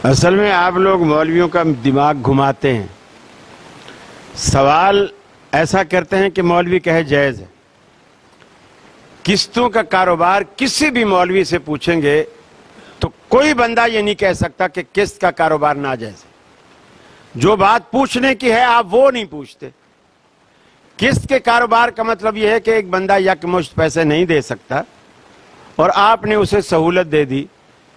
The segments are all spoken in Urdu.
اصل میں آپ لوگ مولویوں کا دماغ گھماتے ہیں. سوال ایسا کرتے ہیں کہ مولوی کہے جائز ہے. قسطوں کا کاروبار کسی بھی مولوی سے پوچھیں گے تو کوئی بندہ یہ نہیں کہہ سکتا کہ قسط کا کاروبار ناجائز ہے. جو بات پوچھنے کی ہے آپ وہ نہیں پوچھتے. قسط کے کاروبار کا مطلب یہ ہے کہ ایک بندہ یکمشت پیسے نہیں دے سکتا اور آپ نے اسے سہولت دے دی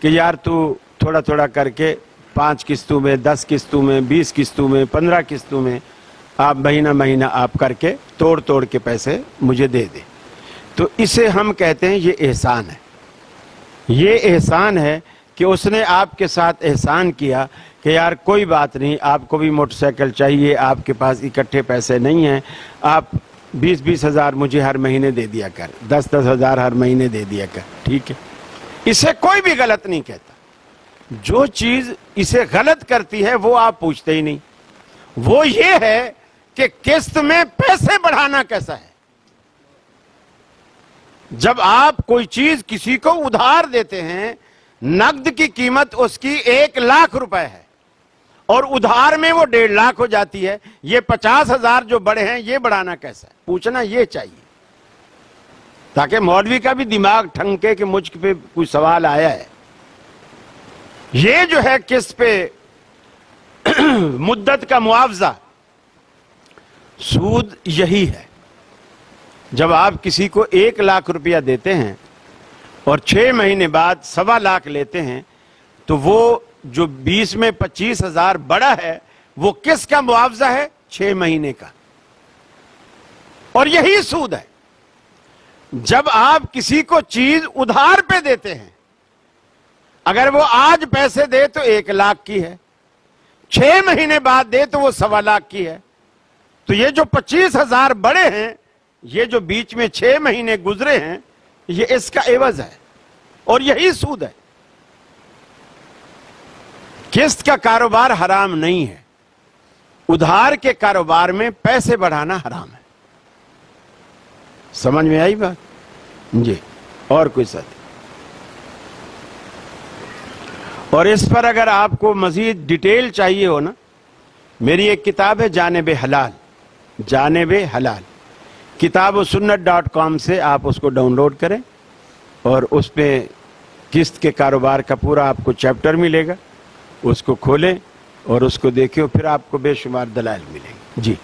کہ یار تو تھوڑا تھوڑا کر کے 5 قسطوں میں 10 قسطوں میں 20 قسطوں میں 15 قسطوں میں آپ مہینہ مہینہ آپ کر کے توڑ کے پیسے مجھے دے دیں. تو اسے ہم کہتے ہیں یہ احسان ہے. یہ احسان ہے کہ اس نے آپ کے ساتھ احسان کیا کہ یار کوئی بات نہیں, آپ کو بھی موٹر سائیکل چاہیے, آپ کے پاس اکٹھے پیسے نہیں ہیں, آپ 20 ہزار مجھے ہر مہینے دے دیا کر, 10 ہزار ہر مہینے دے دیا کر. ٹھیک ہے, اسے کوئی بھی غلط نہیں کہتا. جو چیز اسے غلط کرتی ہے وہ آپ پوچھتے ہی نہیں. وہ یہ ہے کہ قسط میں پیسے بڑھانا کیسا ہے. جب آپ کوئی چیز کسی کو ادھار دیتے ہیں, نقد کی قیمت اس کی 1 لاکھ روپے ہے اور ادھار میں وہ 1.5 لاکھ ہو جاتی ہے, یہ 50 ہزار جو بڑے ہیں یہ بڑھانا کیسا ہے, پوچھنا یہ چاہیے تاکہ مولوی کا بھی دماغ ٹھنکے کہ مجھ پہ کوئی سوال آیا ہے. یہ جو ہے قسط پہ مدت کا معاوضہ, سود یہی ہے. جب آپ کسی کو 1 لاکھ روپیہ دیتے ہیں اور 6 مہینے بعد 1.25 لاکھ لیتے ہیں تو وہ جو 20 میں 25 ہزار بڑا ہے وہ کس کا معاوضہ ہے؟ 6 مہینے کا. اور یہی سود ہے. جب آپ کسی کو چیز ادھار پہ دیتے ہیں, اگر وہ آج پیسے دے تو 1 لاکھ کی ہے, 6 مہینے بعد دے تو وہ 1.25 لاکھ کی ہے. تو یہ جو 25 ہزار بڑے ہیں, یہ جو بیچ میں 6 مہینے گزرے ہیں, یہ اس کا عوض ہے اور یہی سود ہے. قسط کا کاروبار حرام نہیں ہے, ادھار کے کاروبار میں پیسے بڑھانا حرام ہے. سمجھ میں آئی بات؟ جی. اور کوئی ساتھ؟ اور اس پر اگر آپ کو مزید ڈیٹیل چاہیے ہو نا, میری ایک کتاب ہے جانب حلال, جانب حلال, kitabussunnat.com سے آپ اس کو ڈاؤن لوڈ کریں اور اس پہ قسط کے کاروبار کا پورا آپ کو چیپٹر ملے گا. اس کو کھولیں اور اس کو دیکھیں, پھر آپ کو بے شمار دلائل ملیں گے. جی.